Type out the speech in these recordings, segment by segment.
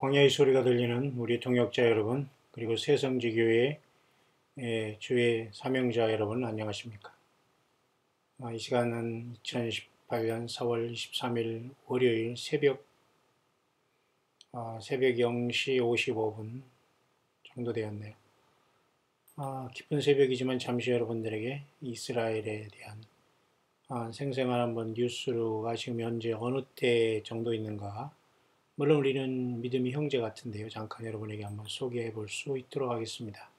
광야의 소리가 들리는 우리 동역자 여러분, 그리고 새성지교회 주의 사명자 여러분, 안녕하십니까? 이 시간은 2018년 4월 23일 월요일 새벽 0시 55분 정도 되었네요. 깊은 새벽이지만 잠시 여러분들에게 이스라엘에 대한 생생한 한번 뉴스가 지금 현재 어느 때 정도 있는가, 물론 우리는 믿음의 형제 같은데요. 잠깐 여러분에게 한번 소개해 볼 수 있도록 하겠습니다.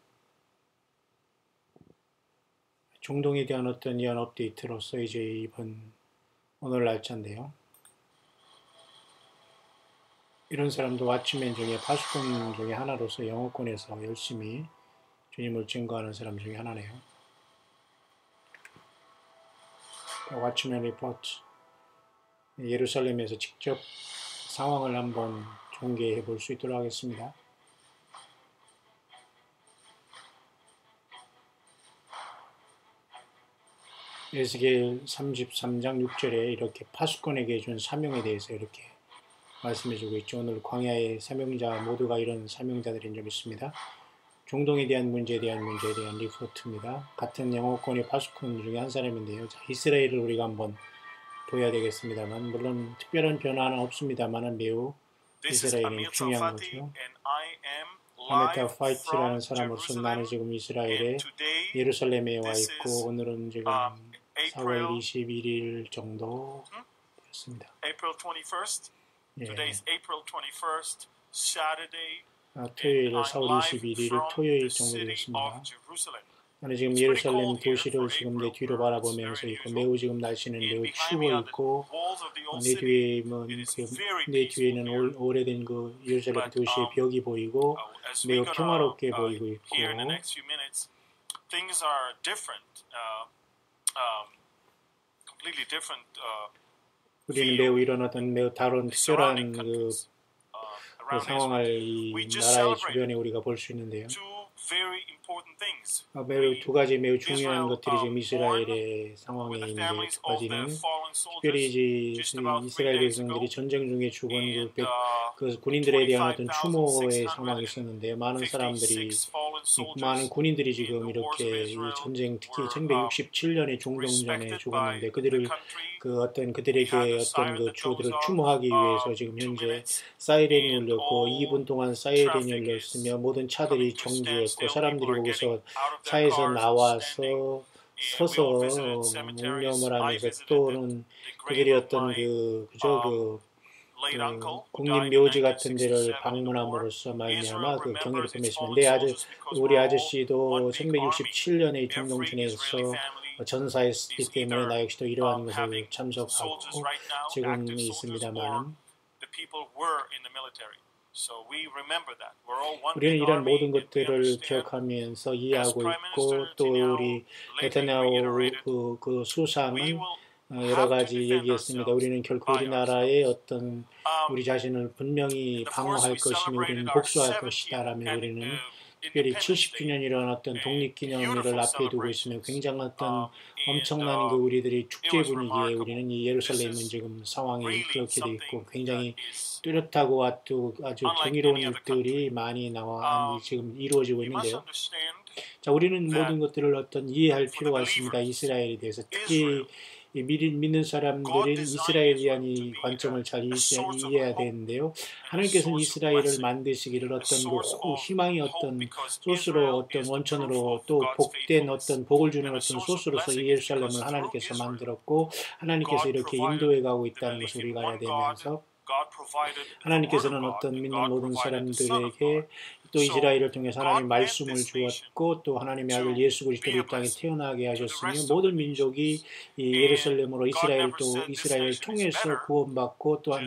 중동에 대한 어떤 이한 업데이트로서 이제 오늘 날짜인데요. 이런 사람도 왓츠맨 중에 파수꾼 중에 하나로서 영어권에서 열심히 주님을 증거하는 사람 중에 하나네요. 왓츠맨 리포트, 예루살렘에서 직접 상황을 한번 중계해 볼 수 있도록 하겠습니다. 에스겔 33장 6절에 이렇게 파수꾼에게 준 사명에 대해서 이렇게 말씀해 주고 있죠. 오늘 광야의 사명자 모두가 이런 사명자들인 줄 믿습니다. 중동에 대한 문제에 대한 리포트입니다. 같은 영어권의 파수꾼 중에 한 사람인데요. 이스라엘을 우리가 한번 보여야 되겠습니다만, 물론 특별한 변화는 없습니다만 매우 이스라엘이 중요한 거죠. 아메타 파이트라는 사람으로서 나는 지금 이스라엘의 예루살렘에 와 있고, 오늘은 지금 4월 21일 정도 되었습니다. 토요일 4월 21일 토요일 정도 되었습니다. 나는 지금 예루살렘 도시를 지금 내 뒤로 바라보면서 있고, 매우 지금 날씨는 매우 추워 있고, 내 뒤에는 오래된 그 예루살렘 도시의 벽이 보이고 매우 평화롭게 보이고 있고, 우리는 매우 이런 어떤 매우 다른 특별한 그 상황을 이 나라의 주변에 우리가 볼 수 있는데요. 매우 두 가지 매우 중요한 것들이 지금 이스라엘의 상황에 있는데, 두 가지는 특별히 이스라엘 백성들이 전쟁 중에 죽은 그 군인들에 대한 어떤 추모의 상황이 있었는데, 많은 군인들이 지금 이렇게 이 전쟁, 특히 1967년에 중동전에 죽었는데 그들에게 어떤 그 주들을 추모하기 위해서 지금 현재 사이렌이 울렸고, 2분 동안 사이렌이 울렸으며 모든 차들이 정지했고, 사람들이 거기서 차에서 나와서 서서 묵념을 하면서, 또는 그들이 어떤 국립묘지 같은 데를 방문함으로써 말미암아 그 경의를 표명했습니다. 우리 아저씨도 1967년에 중동전에서 전사했기 때문에 나 역시도 이러한 것을 참석하고 지금 있습니다만, 우리는 이런 모든 것들을 기억하면서 이해하고 있고, 또 우리 네타냐후 그 수상은 여러 가지 얘기했습니다. 우리는 결코 우리나라의 어떤 우리 자신을 분명히 방어할 것이며 우리는 복수할 것이다라며, 우리는 특별히 70주년이라는 어떤 독립기념일을 앞에 두고 있으며 굉장한 어떤 엄청난 그 우리들이 축제 분위기에 우리는 이 예루살렘은 지금 상황이 그렇게 돼 있고 굉장히 뚜렷하고 아주 경이로운 일들이 많이 지금 이루어지고 있는데요. 자, 우리는 모든 것들을 어떤 이해할 필요가 있습니다. 이스라엘에 대해서 특히 믿는 사람들은 이스라엘에 대한 이 관점을 잘 이해해야 되는데요. 하나님께서는 이스라엘을 만드시기를 어떤 희망의 어떤 소스로, 어떤 원천으로, 또 복된 어떤 복을 주는 어떤 소스로서 이 예루살렘을 하나님께서 만들었고, 하나님께서 이렇게 인도해 가고 있다는 것을 우리가 알아야 되면서, 하나님께서는 어떤 믿는 모든 사람들에게 또 이스라엘을 통해서 하나님의 말씀을 주었고, 또 하나님의 아들 예수 그리스도를 이 땅에 태어나게 하셨으며, 모든 민족이 이 예루살렘으로 이스라엘을 통해서 구원받고 또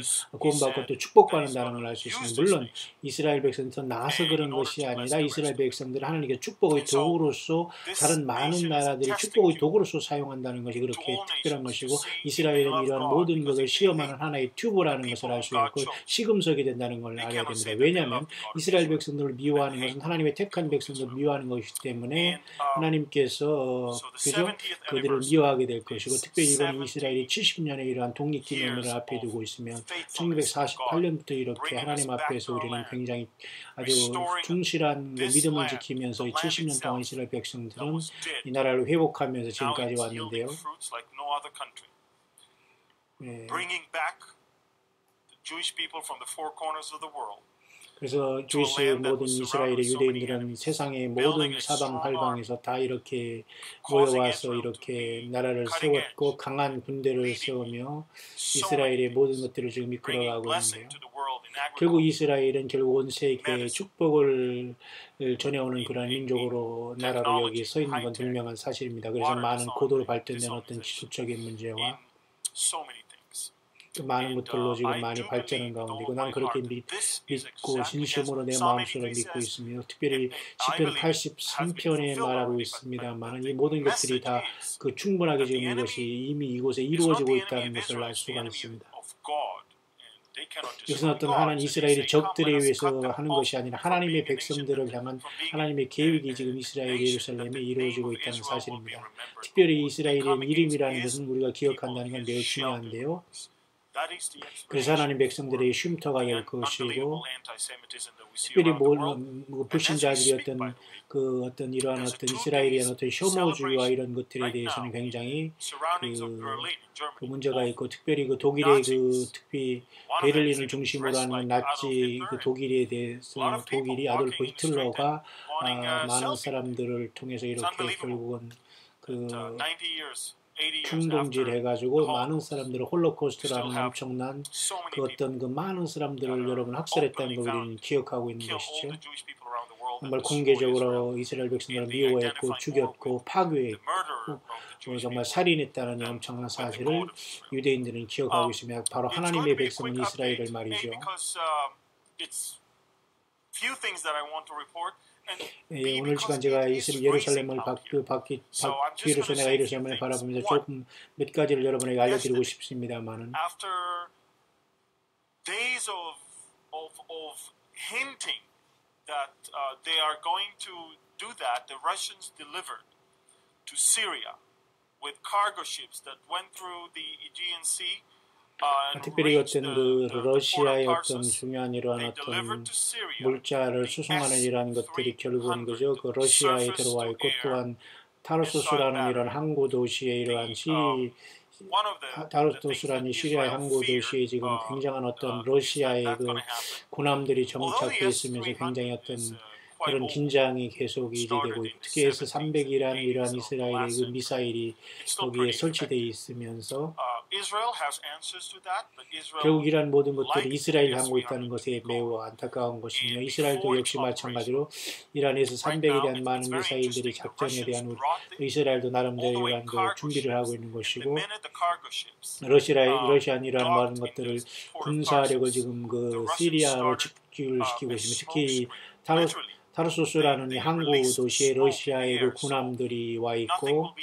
축복받는다는 걸 알 수 있습니다. 물론 이스라엘 백성들 나아서 그런 것이 아니라 이스라엘 백성들을 하나님께 축복의 도구로서 다른 많은 나라들이 축복의 도구로서 사용한다는 것이 그렇게 특별한 것이고, 이스라엘은 이러한 모든 것을 시험하는 하나의 튜브라는 것을 것을 알 수 있고 시금석이 된다는 걸 알아야 됩니다. 왜냐하면 이스라엘 백성들을 미워하는 것은 하나님의 택한 백성들을 미워하는 것이기 때문에 하나님께서 그죠? 그들을 미워하게 될 것이고 특별히 이번 이스라엘이 70년의 이러한 독립기념일을 앞에 두고 있으면 1948년부터 이렇게 하나님 앞에서 우리는 굉장히 아주 충실한 그 믿음을 지키면서 70년 동안 이스라엘 백성들은 이 나라를 회복하면서 지금까지 왔는데요. 네. 그래서 주이시 모든 이스라엘의 유대인들은 세상의 모든 사방팔방에서 다 이렇게 모여와서 이렇게 나라를 세웠고 강한 군대를 세우며 이스라엘의 모든 것들을 지금 이끌어가고 있는데요. 결국 이스라엘은 결국 온 세계에 축복을 전해오는 그런 민족으로 나라로 여기 서 있는 건 분명한 사실입니다. 그래서 많은 고도로 발전된 어떤 기술적인 문제와 많은 것들로 지금 많이 발전한 가운데고 난 그렇게 믿고 진심으로 내 마음속으로 믿고 있습니다. 특별히 시편 83편에 말하고 있습니다만 이 모든 것들이 다 그 충분하게 지금 이것이 이미 이곳에 이루어지고 있다는 것을 알 수가 있습니다. 이것은 어떤 하나님 이스라엘의 적들에 의해서 하는 것이 아니라 하나님의 백성들을 향한 하나님의 계획이 지금 이스라엘 예루살렘에 이루어지고 있다는 사실입니다. 특별히 이스라엘의 이름이라는 것은 우리가 기억한다는 건 매우 중요한데요. 그래서 하나님 백성들의 쉼터가 될 것이고 특별히 불신자들이었던 그 어떤 이러한 어떤 이스라엘의 어떤 혐오주의와 이런 것들에 대해서는 굉장히 그 문제가 있고 특별히 그 독일의 그 특히 베를린을 중심으로 하는 나치 그 독일에 대해서 독일이 아돌프 히틀러가 많은 사람들을 통해서 이렇게 결국은 그 충동질 해가지고 많은 사람들을 홀로코스트라는 엄청난 그 어떤 그 많은 사람들을 여러분 학살했다는 걸 우리는 기억하고 있는 것이죠. 정말 공개적으로 이스라엘 백성들을 미워했고 죽였고 파괴했고 정말 살인했다는 엄청난 사실을 유대인들은 기억하고 있으며 바로 하나님의 백성은 이스라엘을 말이죠. 예, 오늘 시간 제가 예루살렘을 뒤로서 내가 예루살렘을 바라보면서 조금 몇 가지를 여러분에게 알려드리고 싶습니다만은 days of hinting that they are going to do that, the Russians delivered to Syria with cargo ships that went through the Aegean Sea. 특별히 어떤 그 러시아의 어떤 중요한 이러한 어떤 물자를 수송하는 이러한 것들이 결국은 그죠 그 러시아에 들어와 있고 또한 타르소스라는 이런 항구 도시의 이러한 타르소스라는 시리아의 항구 도시에 지금 굉장한 어떤 러시아의 그 군함들이 정착되어 있으면서 굉장히 어떤 그런 긴장이 계속 이제되고 있고 특히 S-300이라는 이러한 이스라엘의 그 미사일이 거기에 설치되어 있으면서 결국 이러한 모든 것들이 이스라엘 향하고 있다는 것에 매우 안타까운 것이며 이스라엘도 역시 마찬가지로 이러한 S-300에 대한 많은 미사일들이 작전에 대한 이스라엘도 나름대로 이러한 그 준비를 하고 있는 것이고 러시아는 이러한 많은 것들을 군사력을 지금 그 시리아로 집중을 시키고 있으며 특히 타르소스라는 항구 도시에 러시아의 그 군함들이 와 있고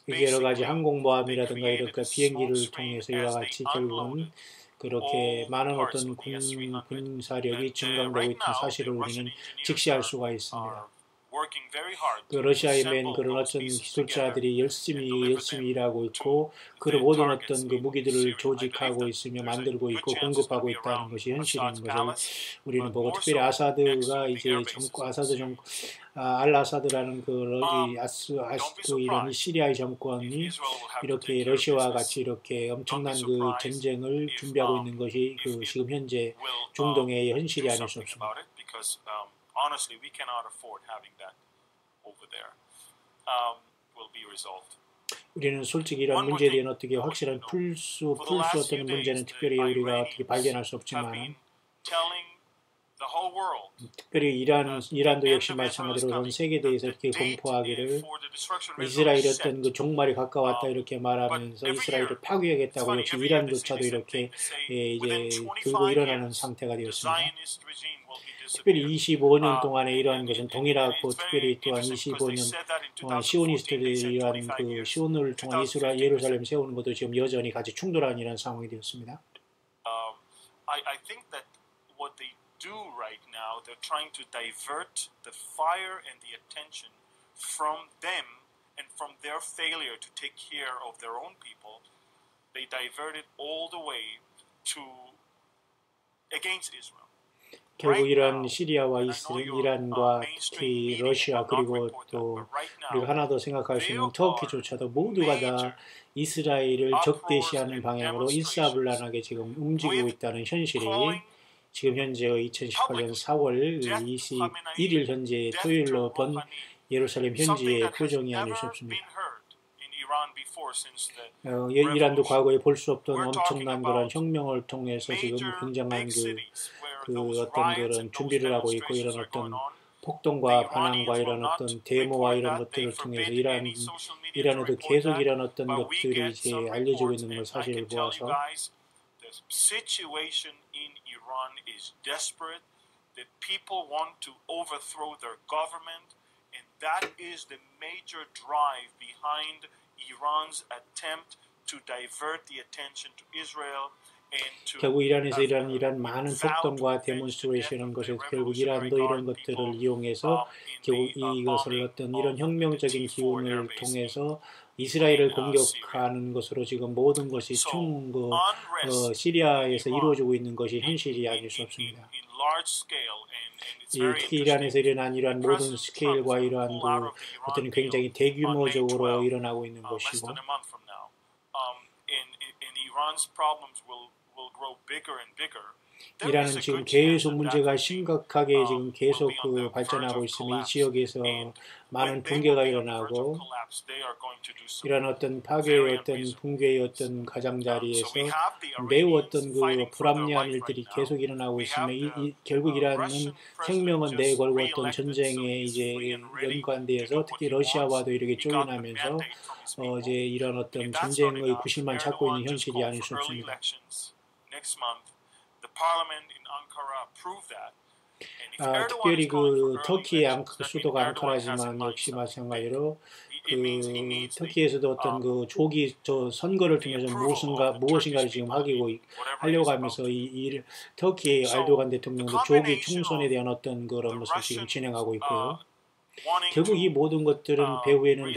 이게 여러 가지 항공모함이라든가 이렇게 비행기를 통해서 이와 같이 결국은 그렇게 많은 어떤 군사력이 증강되고 있다는 사실을 우리는 직시할 수가 있습니다. 그 러시아의 맨 그런 어떤 기술자들이 열심히 일하고 있고 그 모든 어떤 그 무기들을 조직하고 있으며 만들고 있고 공급하고 있다는 것이 현실인 것을 우리는 보고 특별히 아사드가 이제 알-아사드라는 그 이런 시리아의 정권이 이렇게 러시아와 같이 이렇게 엄청난 그 전쟁을 준비하고 있는 것이 그 지금 현재 중동의 현실이 아닐 수 없습니다. Honestly, we cannot afford having that over there. Will be resolved. 우리는 솔직히 이런 문제에 대한 어떻게 확실한 풀 수 없는 문제는 특별히 우리가 어떻게 발견할 수 없지만 특별히 이란도 역시 마찬가지로 전 세계에 대해서 이렇게 공포하기를 이스라엘 어떤 그 종말이 가까웠다 이렇게 말하면서 이스라엘을 파괴하겠다고 역시 이란조차도 이렇게 이제 들고 일어나는 상태가 되었습니다. 특별히 25년 동안에 이러한 것은 동일하고 특별히 또한 25년 동안 시오니스트들이 이러한 그 시온을 통한 이스라엘 예루살렘 세우는 것도 지금 여전히 같이 충돌하는 이런 상황이 되었습니다. I think that what they do right now, they're trying to divert the fire and the attention from them and from their failure to take care of their own people. They divert it all the way to against Israel. 결국 이런 시리아와 이란과 특히 러시아 그리고 또 우리가 하나 더 생각할 수 있는 터키조차도 모두가 다 이스라엘을 적대시하는 방향으로 일사불란하게 지금 움직이고 있다는 현실이 지금 현재의 2018년 4월 21일 현재 토요일로 본 예루살렘 현지의 표정이 아닐 수 없습니다. 이란도 과거에 볼 수 없던 엄청난 그런 혁명을 통해서 지금 굉장한 그 어떤 그런 준비를 하고 있고 이런 어떤 폭동과 반항과 이런 어떤 데모와 이런 것들을 통해서 이란에도 계속 이런 어떤 것들이 이제 알려지고 있는 걸 사실을 보아서 situation in Iran is desperate. The people want to overthrow their government, and that is the major drive behind Iran's attempt to divert the attention to Israel. 결국 이란에서 이런 많은 폭동과 데몬스트레이션한 것에 결국 이란도 이런 것들을 이용해서 결국 이것을 어떤 이런 혁명적인 기운을 통해서 이스라엘을 공격하는 것으로 지금 모든 것이 총 시리아에서 이루어지고 있는 것이 현실이 아닐 수 없습니다. 특히 이란에서 일어난 이러한 모든 스케일과 이러한 어떤 굉장히 대규모적으로 일어나고 있는 것이고 이란은 지금 계속 문제가 심각하게 지금 계속 발전하고 있으며 이 지역에서 많은 붕괴가 일어나고 이런 어떤 파괴의 어떤 붕괴의 어떤 가장자리에서 매우 어떤 불합리한 일들이 계속 일어나고 있으며 결국 이란은 혁명은 내걸고 어떤 전쟁에 이제 연관되어서 특히 러시아와도 이렇게 쪼개나면서 이제 이런 어떤 전쟁의 구실만 찾고 있는 현실이 아닐 수 없습니다. 특별히 터키의 수도가 앙카라지만 역시 마찬가지로 터키에서도 어떤 조기 선거를 통해서 무엇인가를 지금 하려고 하면서 터키의 알도간 대통령도 조기 총선에 대한 어떤 그런 것을 지금 진행하고 있고요. 결국 이 모든 것들은 배후에는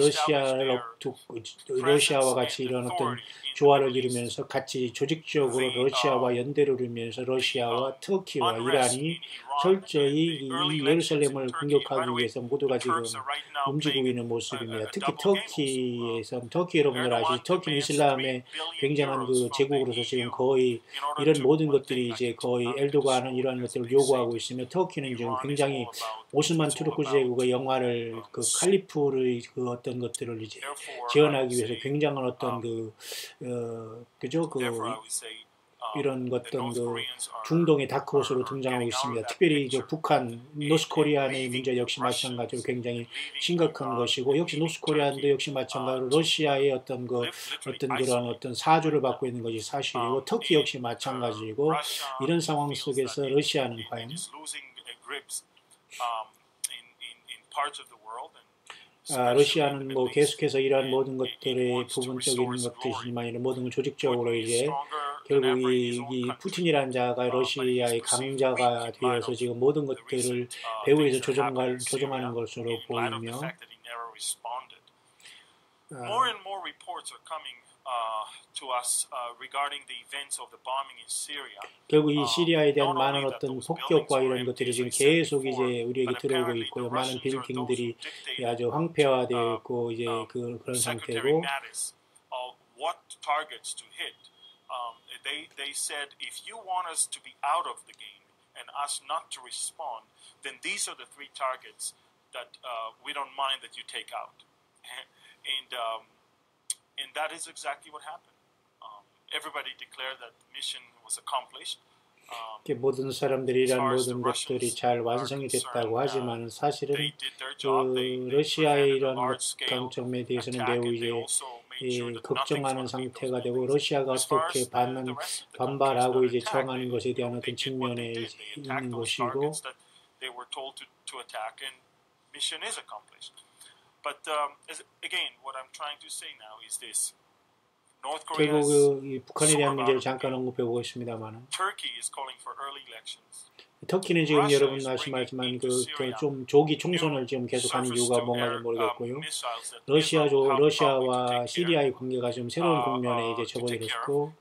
러시아와 같이 이런 어떤 조화를 이루면서 같이 조직적으로 러시아와 연대를 이루면서 러시아와 터키와 이란이 철저히 이 예루살렘을 공격하기 위해서 모두가 지금 움직이고 있는 모습입니다. 특히 터키 여러분들 아시죠? 터키는 이슬람의 굉장한 제국으로서 지금 거의 이런 모든 것들이 이제 거의 엘도간은 이러한 것들을 요구하고 있으며 터키는 지금 굉장히 오스만 투르크 제국의 영화를 칼리프의 어떤 것들을 이제 재현하기 위해서 굉장한 어떤 이런 어떤 중동의 다크호스로 등장하고 있습니다. 특별히 북한, 노스코리안의 문제 역시 마찬가지로 굉장히 심각한 것이고 역시 노스코리안도 역시 마찬가지로 러시아의 어떤 그런 어떤 사주를 받고 있는 것이 사실이고 터키 역시 마찬가지이고 이런 상황 속에서 러시아는 과연 러시아는 계속해서 이러한 모든 것들의 부분적인 것들이지만 이런 모든 조직적으로 이제 결국 이 푸틴이라는 자가 러시아의 강자가 되어서 지금 모든 것들을 배후에서 조종하는 것으로 보이며 결국 이 시리아에 대한 많은 어떤 폭격과 이런 것들이 지금 계속 이제 우리에게 들어오고 있고요. 많은 빌딩들이 아주 황폐화되어 있고 이제 그런 상태고. They said if you want us to be out of the game and us not to respond, then these are the three targets that we don't mind that you take out, and that is exactly what happened. Everybody declared that the mission was accomplished. 모든 사람들이 이런 모든 것들이 잘 완성이 됐다고 하지만 사실은 그 러시아의 이런 강점에 대해서는 매우 이제 걱정하는 상태가 되고 러시아가 어떻게 반발하고 이제 저항하는 것에 대한 어떤 측면에 이제 있는 것이고 결국 이 북한에 대한 문제를 잠깐 언급해 보겠습니다만 터키는 지금 여러분 말씀하지만 좀 조기 총선을 지금 계속하는 이유가 뭔가를 모르겠고요. 러시아와 시리아의 관계가 지금 새로운 국면에 이제 접어들었고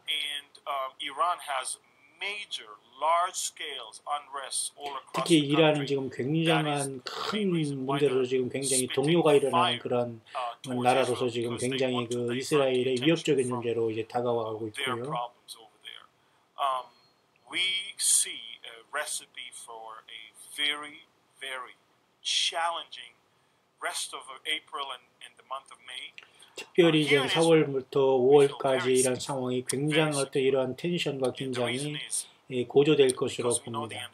특히 이란은 지금 굉장한 큰 문제로 지금 굉장히 동요가 일어나는 그런 나라로서 지금 굉장히 그 이스라엘의 위협적인 문제로 이제 다가와가고 있고요. Recipe for a very, very challenging rest of April and the month of May. 특별히 이제 4월부터 5월까지 이런 상황이 굉장히 어떤 이러한 텐션과 긴장이 고조될 것으로 봅니다.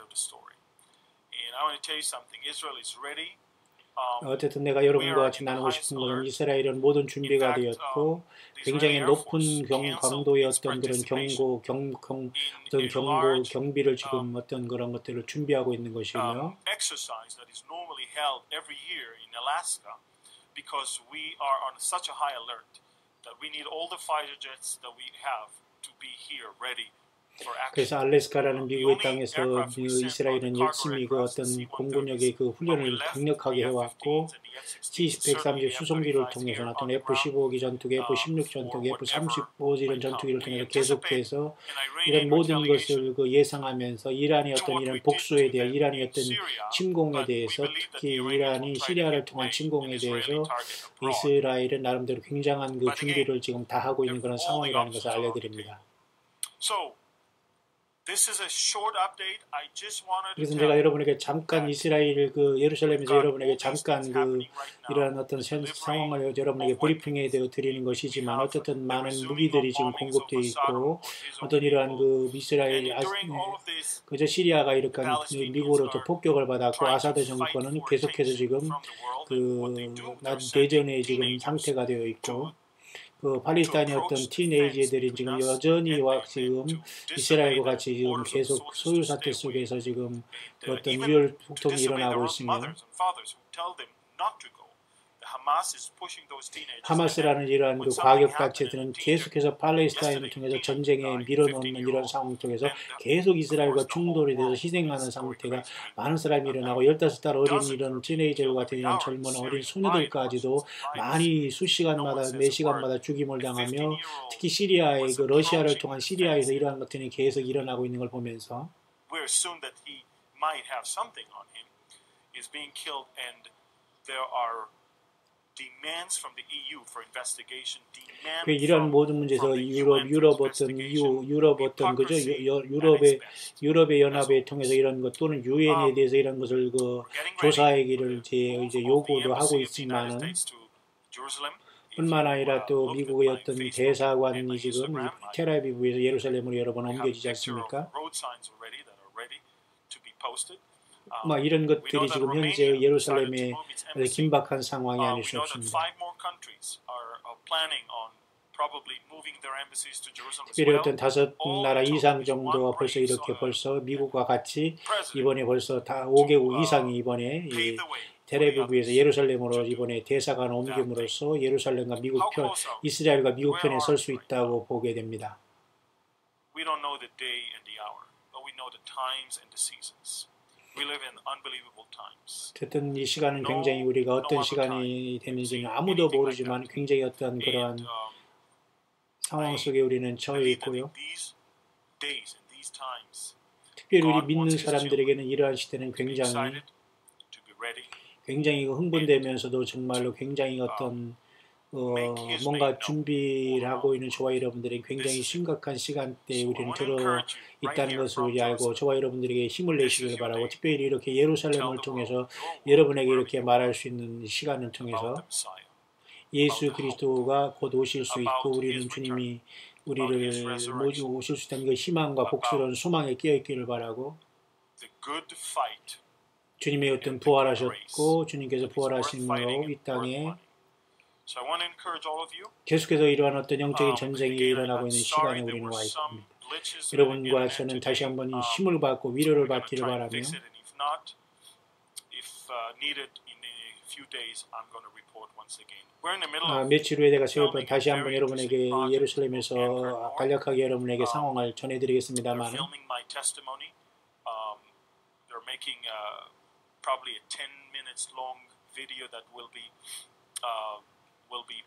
어쨌든 내가 여러분과 같이 나누고 싶은 것은 이스라엘은 모든 준비가 되었고 굉장히 높은 강도의 어떤 그런 경비를 지금 어떤 그런 것들을 준비하고 있는 것이며 because we are on such a high alert that we need all the fighter jets that we have to be here ready. 그래서 알래스카라는 미국의 땅에서 이스라엘은 열심히 그 어떤 공군력의 그 훈련을 강력하게 해왔고 C-130 수송기를 통해서 어떤 F-15기 전투기, F-16 전투기, F-35 이런 전투기를 통해서 계속해서 이런 모든 것을 그 예상하면서 이란의 어떤 이런 복수에 대한 이란의 어떤 침공에 대해서 특히 이란이 시리아를 통한 침공에 대해서 이스라엘은 나름대로 굉장한 그 준비를 지금 다 하고 있는 그런 상황이라는 것을 알려드립니다. 그래서 제가 여러분에게 잠깐 이스라엘 그 예루살렘에서 여러분에게 잠깐 그 이러한 어떤 상황을 여러분에게 브리핑해 드리는 것이지만 어쨌든 많은 무기들이 지금 공급되어 있고 어떤 이러한 그 이스라엘 그저 시리아가 이렇게 미국으로부터 폭격을 받았고 아사드 정권은 계속해서 지금 그 내전의 지금 상태가 되어 있고 그 팔레스타인의 어떤 티네이저들이 지금 여전히 지금 이스라엘과 같이 지금 계속 소유 사태 속에서 지금 어떤 유혈 폭동이 일어나고 있으며 하마스라는 이러한 그 과격단체들은 계속해서 팔레스타인을 통해서 전쟁에 밀어넣는 이런 상황 속에서 계속 이스라엘과 충돌이 돼서 희생하는 상태가 많은 사람이 일어나고 15달 어린 이런 티네이저 같은 이런 젊은 어린 소녀들까지도 많이 수시간마다 매시간마다 죽임을 당하며 특히 시리아의 그 러시아를 통한 시리아에서 이러한 것들이 계속 일어나고 있는 걸 보면서 그 이런 모든 문제에서 유럽 어떤 그죠 유럽의 연합에 통해서 이런 것 또는 유엔에 대해서 이런 것을 그 조사하기를 이제 요구도 하고 있지만은 뿐만 아니라 또 미국의 어떤 대사관이 지금 텔아비브에서 예루살렘으로 여러 번 옮겨지지 않습니까? 막 이런 것들이 지금 현재 예루살렘의 긴박한 상황이 아닐 수 없습니다. 특별히 어떤 5나라 이상 정도가 벌써 이렇게 벌써 미국과 같이 이번에 벌써 다 5개국 이상이 이번에 이 텔아비브에서 예루살렘으로 이번에 대사관 옮김으로써 예루살렘과 미국 편, 이스라엘과 미국 편에 설 수 있다고 보게 됩니다. 어쨌든 이 시간은 굉장히 우리가 어떤 시간이 됐는지는 아무도 모르지만 굉장히 어떤 그러한 상황 속에 우리는 처해 있고요. 특별히 우리 믿는 사람들에게는 이러한 시대는 굉장히 흥분되면서도 정말로 굉장히 어떤 뭔가 준비를 하고 있는 저와 여러분들이 굉장히 심각한 시간대에 우리는 들어 있다는 것을 우리 알고 저와 여러분들에게 힘을 내시길 바라고 특별히 이렇게 예루살렘을 통해서 여러분에게 이렇게 말할 수 있는 시간을 통해서 예수 그리스도가 곧 오실 수 있고 우리는 주님이 우리를 모두 오실 수 있다는 그 희망과 복스러운 소망에 깨어있기를 바라고 주님의 어떤 부활하셨고 주님께서 부활하심으로 이 땅에 계속해서 이러한 어떤 영적인 전쟁이 일어나고 있는 시간에 우리는 와 있습니다. 여러분과 저는 다시 한번 이 힘을 받고 위로를 받기를 바라며 며칠 후에 내가 새벽 다시 한번 여러분에게 예루살렘에서 간략하게 여러분에게 상황을 전해드리겠습니다만 probably a 10 minutes long video that will be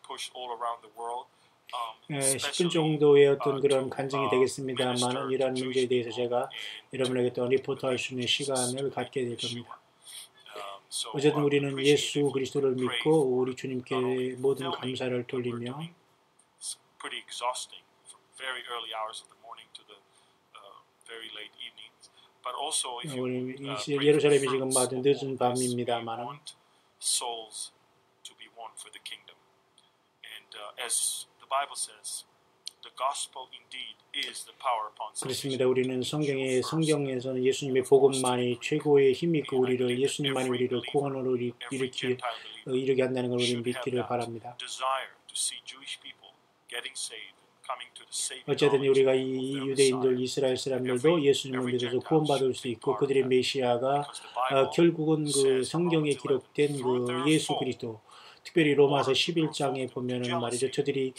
pushed all around the world. 10분 정도의 어떤 그런 간증이 되겠습니다만 이러한 문제에 대해서 제가 여러분에게 또 리포트할 수 있는 시간을 갖게 될 겁니다. 어쨌든 우리는 예수 그리스도를 믿고 우리 주님께 모든 감사를 돌리며 우리 예루살렘이 지금 아주 늦은 밤입니다만 그렇습니다. 우리는 성경에서는 예수님의 복음만이 최고의 힘이 있고 우리를 예수님만이 우리를 구원으로 이르게 한다는 걸 우리는 믿기를 바랍니다. 어쨌든 우리가 이 유대인들, 이스라엘 사람들도 예수님을 믿어서 구원받을 수 있고 그들의 메시아가 결국은 그 성경에 기록된 그 예수 그리스도 특별히 로마서 11장에 보면은 말이죠. 저들이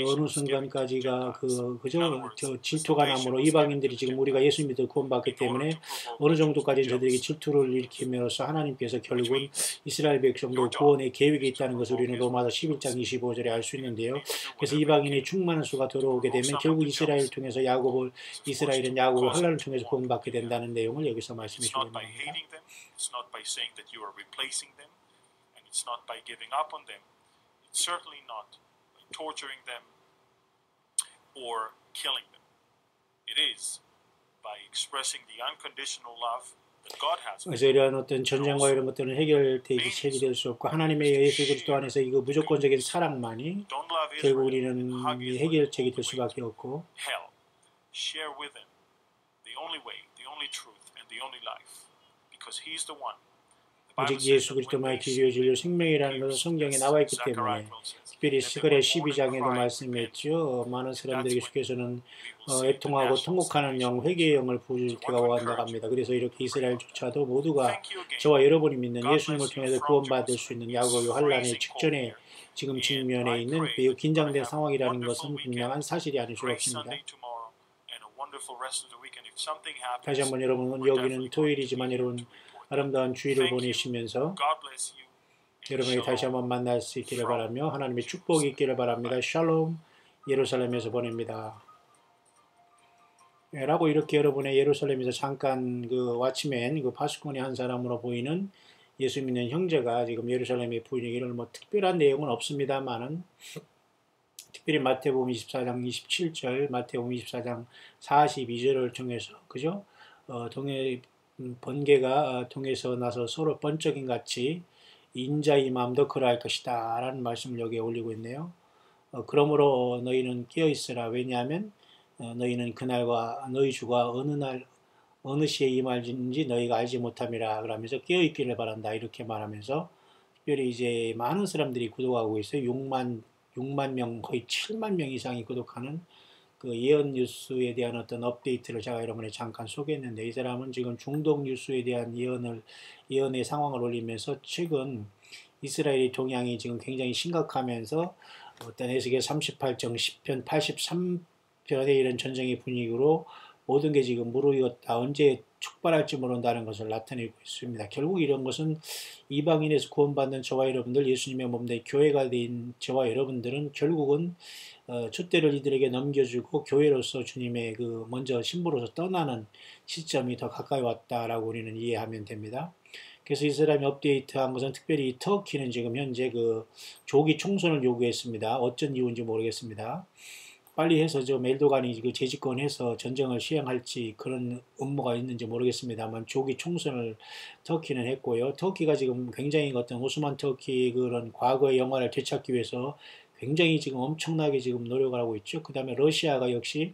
어느 순간까지가 저 질투가 남으로 이방인들이 지금 우리가 예수 믿어 구원받기 때문에 어느 정도까지는 저들에게 질투를 일으킴으로써 하나님께서 결국은 이스라엘 백성도 구원의 계획이 있다는 것을 우리는 로마서 11장 25절에 알 수 있는데요. 그래서 이방인이 충만한 수가 들어오게 되면 결국 이스라엘을 통해서 이스라엘은 야곱을 환란을 통해서 구원받게 된다는 내용을 여기서 말씀해 주고 있는 겁니다. It's not by giving up on them. It's certainly not by torturing them or killing them. It is by expressing the unconditional love that God has. 그래서 이러한 어떤 전쟁과 이런 것들은 해결될 수 없고 하나님의 예수 그리스도 안에서 이거 무조건적인 사랑만이 결국 우리는 해결책이 될 수밖에 없고. Share with them the only way, the only truth, and the only life, because He's the one. 오직 예수 그리스도만이 길이요 진리요 생명이라는 것은 성경에 나와 있기 때문에 특별히 스가랴 12장에도 말씀했죠. 많은 사람들에게 속에서는 애통하고 통곡하는 영, 회개의 영을 부을 때가 오한다고 합니다. 그래서 이렇게 이스라엘조차도 모두가 저와 여러분이 믿는 예수님을 통해서 구원받을 수 있는 야곱의 환란의 직전에 지금 직면해 있는 매우 긴장된 상황이라는 것은 분명한 사실이 아닐 수가 없습니다. 다시 한번 여러분, 여기는 토요일이지만 여러분 아름다운 주일을 보내시면서 여러분에게 다시 한번 만날 수 있기를 바라며 하나님의 축복이 있기를 바랍니다. 샬롬, 예루살렘에서 보냅니다. 라고 이렇게 여러분의 예루살렘에서 잠깐 그 왓치맨, 그 파수꾼의 한 사람으로 보이는 예수 믿는 형제가 지금 예루살렘에 보이기를 뭐 특별한 내용은 없습니다만은 특별히 마태복음 24장 27절, 마태복음 24장 42절을 통해서 그죠? 번개가 동에서 나서 서로 번쩍임 같이 인자의 마음도 그러할 것이다 라는 말씀을 여기에 올리고 있네요. 그러므로 너희는 깨어있으라. 왜냐하면 너희는 그날과 너희 주가 어느 시에 임할지 너희가 알지 못함이라. 그러면서 깨어있기를 바란다 이렇게 말하면서 특별히 이제 많은 사람들이 구독하고 있어요. 6만 명, 거의 7만 명 이상이 구독하는 그 예언 뉴스에 대한 어떤 업데이트를 제가 여러분에 잠깐 소개했는데 이 사람은 지금 중동 뉴스에 대한 예언의 상황을 올리면서 최근 이스라엘의 동향이 지금 굉장히 심각하면서 어떤 에스겔 38장 10편 83편의 이런 전쟁의 분위기로 모든 게 지금 무르익었다. 언제 촉발할지 모른다는 것을 나타내고 있습니다. 결국 이런 것은 이방인에서 구원받는 저와 여러분들, 예수님의 몸 내 교회가 된 저와 여러분들은 결국은 촛대를 이들에게 넘겨주고 교회로서 주님의 그 먼저 신부로서 떠나는 시점이 더 가까이 왔다라고 우리는 이해하면 됩니다. 그래서 이 사람이 업데이트한 것은 특별히 터키는 지금 현재 그 조기 총선을 요구했습니다. 어쩐 이유인지 모르겠습니다. 빨리 해서 저 엘도간이 그 재집권해서 전쟁을 시행할지 그런 음모가 있는지 모르겠습니다만 조기 총선을 터키는 했고요. 터키가 지금 굉장히 어떤 오스만 터키 그런 과거의 영화를 되찾기 위해서 굉장히 지금 엄청나게 지금 노력을 하고 있죠. 그 다음에 러시아가 역시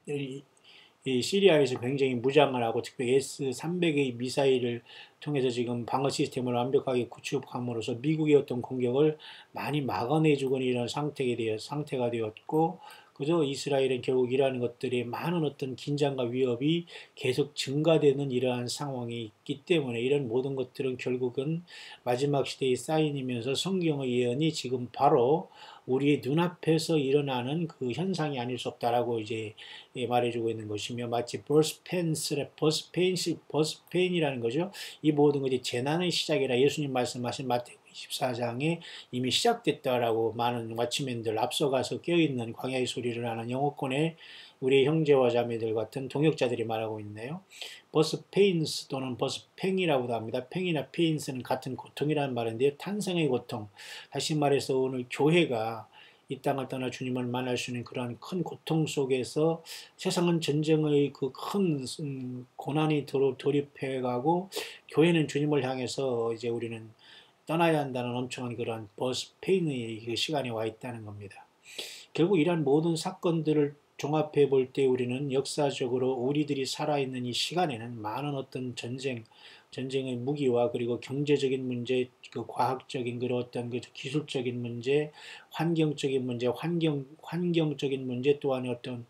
이 시리아에서 굉장히 무장을 하고 특히 S-300의 미사일을 통해서 지금 방어 시스템을 완벽하게 구축함으로써 미국의 어떤 공격을 많이 막아내주거나 이런 상태가 되었고, 그저 이스라엘은 결국 이러한 것들이 많은 어떤 긴장과 위협이 계속 증가되는 이러한 상황이 있기 때문에 이런 모든 것들은 결국은 마지막 시대의 사인이면서 성경의 예언이 지금 바로 우리의 눈앞에서 일어나는 그 현상이 아닐 수 없다라고 이제 말해주고 있는 것이며, 마치 버스페인이라는 거죠. 이 모든 것이 재난의 시작이라 예수님 말씀하신 마태복음 24장에 이미 시작됐다라고 많은 왓치맨들 앞서가서 깨어있는 광야의 소리를 하는 영어권의 우리 형제와 자매들 같은 동역자들이 말하고 있네요. 버스페인스 또는 버스팽이라고도 합니다. 팽이나 페인스는 같은 고통이라는 말인데요. 탄생의 고통. 다시 말해서 오늘 교회가 이 땅을 떠나 주님을 만날 수 있는 그러한 큰 고통 속에서 세상은 전쟁의 그 큰 고난이 돌입해가고 교회는 주님을 향해서 이제 우리는 떠나야 한다는 엄청난 그런 버스페인의 그 시간이 와 있다는 겁니다. 결국 이러한 모든 사건들을 종합해 볼 때 우리는 역사적으로 우리들이 살아있는 이 시간에는 많은 어떤 전쟁의 무기와 그리고 경제적인 문제, 그 과학적인 그런 어떤 그 기술적인 문제, 환경적인 문제, 환경적인 문제 또한 어떤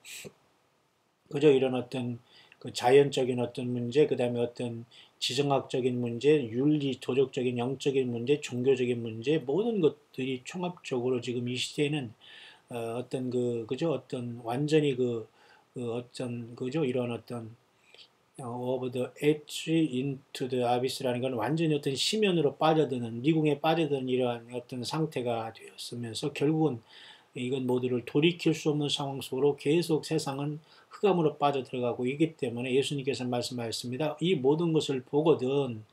그저 이런 어떤 그 자연적인 어떤 문제, 그 다음에 어떤 지정학적인 문제, 윤리, 도덕적인, 영적인 문제, 종교적인 문제, 모든 것들이 총합적으로 지금 이 시대에는 어떤 그죠? 어떤 완전히 어떤 그죠? 이런 어떤 over the edge into the abyss라는 건 완전히 어떤 심연으로 빠져드는, 미궁에 빠져드는 이러한 어떤 상태가 되었으면서 결국은 이건 모두를 돌이킬 수 없는 상황 속으로 계속 세상은 흑암으로 빠져들어가고 있기 때문에 예수님께서 말씀하셨습니다. 이 모든 것을 보거든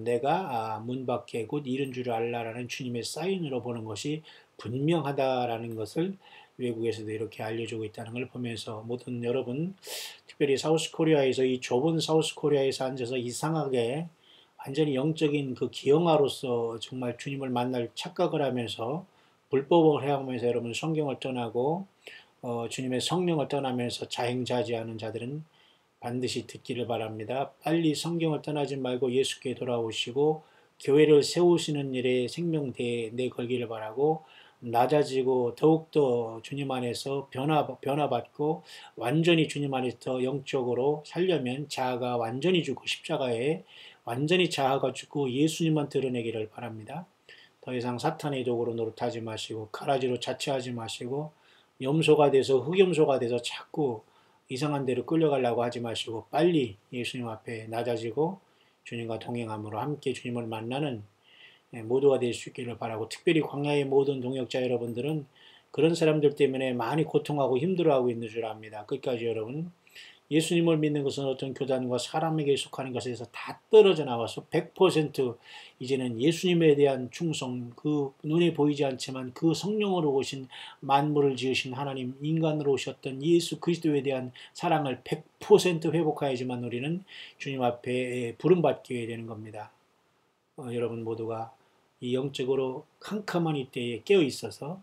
내가 문 밖에 곧 이른 줄 알라라는 주님의 사인으로 보는 것이 분명하다라는 것을 외국에서도 이렇게 알려주고 있다는 걸 보면서 모든 여러분, 특별히 사우스코리아에서 이 좁은 사우스코리아에서 앉아서 이상하게 완전히 영적인 그 기형아로서 정말 주님을 만날 착각을 하면서 불법을 해하면서 여러분 성경을 떠나고 주님의 성령을 떠나면서 자행자지하는 자들은 반드시 듣기를 바랍니다. 빨리 성경을 떠나지 말고 예수께 돌아오시고 교회를 세우시는 일에 생명대에 내걸기를 바라고, 낮아지고 더욱더 주님 안에서 변화받고 완전히 주님 안에서 더 영적으로 살려면 자아가 완전히 죽고 십자가에 완전히 자아가 죽고 예수님만 드러내기를 바랍니다. 더 이상 사탄의 도구로 노릇하지 마시고 가라지로 자처하지 마시고 염소가 돼서 흑염소가 돼서 자꾸 이상한 데로 끌려가려고 하지 마시고 빨리 예수님 앞에 낮아지고 주님과 동행함으로 함께 주님을 만나는 모두가 될 수 있기를 바라고, 특별히 광야의 모든 동역자 여러분들은 그런 사람들 때문에 많이 고통하고 힘들어하고 있는 줄 압니다. 끝까지 여러분, 예수님을 믿는 것은 어떤 교단과 사람에게 속하는 것에서 다 떨어져 나와서 100% 이제는 예수님에 대한 충성, 그 눈에 보이지 않지만 그 성령으로 오신 만물을 지으신 하나님, 인간으로 오셨던 예수 그리스도에 대한 사랑을 100% 회복해야지만 우리는 주님 앞에 부름받게 되는 겁니다. 여러분 모두가 이 영적으로 캄캄한 이때에 깨어 있어서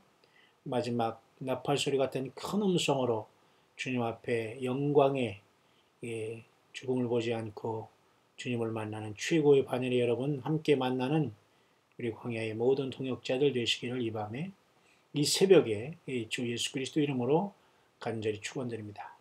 마지막 나팔소리 같은 큰 음성으로 주님 앞에 영광의 죽음을 보지 않고 주님을 만나는 최고의 반열에 여러분 함께 만나는 우리 광야의 모든 동역자들 되시기를 이 밤에 이 새벽에 주 예수 그리스도 이름으로 간절히 축원드립니다.